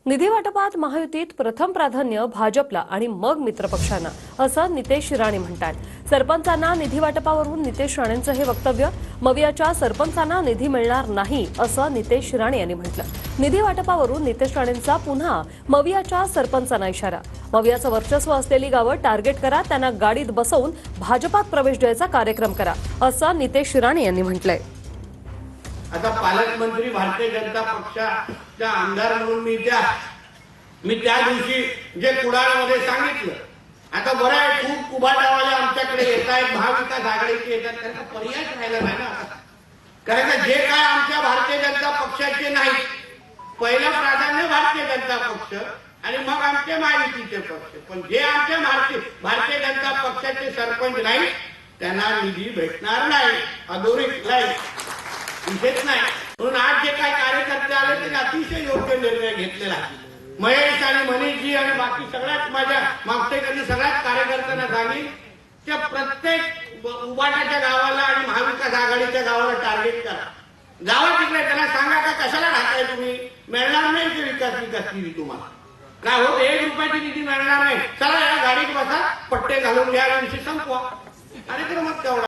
निधी वाटपात महायुतीत प्रथम प्राधान्य भाजपला आणि मग मित्रपक्षांना, असं नितेश राणे म्हणतात. सरपंचांना निधी वाटपावरून नितेश राणेंचं हे वक्तव्य. मवियाच्या सरपंचांना निधी मिळणार नाही, असं नितेश राणे यांनी म्हटलं. निधी वाटपावरून नितेश राणेंचा पुन्हा मवियाच्या सरपंचांना इशारा. मवियाचं वर्चस्व असलेली गावं टार्गेट करा, त्यांना गाडीत बसवून भाजपात प्रवेश द्यायचा कार्यक्रम करा, असं नितेश राणे यांनी म्हटलंय. आता पालकमंत्री भारतीय जनता पक्षाचा आमदार म्हणून मी त्या दिवशी जे कुडाळमध्ये सांगितलं, आता बरं आहे, खूप कुबाटावाले आमच्याकडे येत आहेत, महाविकास आघाडीचे येतात, त्यांना पर्याय राहिला नाही ना. कारण का जे काय आमच्या भारतीय जनता पक्षाचे नाही, पहिलं प्राधान्य भारतीय जनता पक्ष आणि मग आमचे महायुतीचे पक्ष. पण जे आमच्या भारतीय जनता पक्षाचे सरपंच नाही त्यांना निधी भेटणार नाही, अधोरेखित नाही, विशेष नाही. म्हणून आज जे काही कार्यकर्ते आले त्यांनी अतिशय योग्य निर्णय घेतलेला आहे. महेश आणि मनीषजी आणि बाकी सगळ्यात माझ्या मागचे सगळ्याच कार्यकर्त्यांना सांगेल त्या प्रत्येक उबाटाच्या गावाला आणि महाविकास आघाडीच्या गावाला टार्गेट करा. गावात तिकडे त्यांना सांगा का कशाला राहताय तुम्ही, मिळणार नाही ते विकास निधी तुम्हाला. काय होत, 1 रुपयाची निधी मिळणार नाही, चला या गाडीत बसा, पट्टे घालून घ्या, विषय संपवा. आणि तर मग तेवढा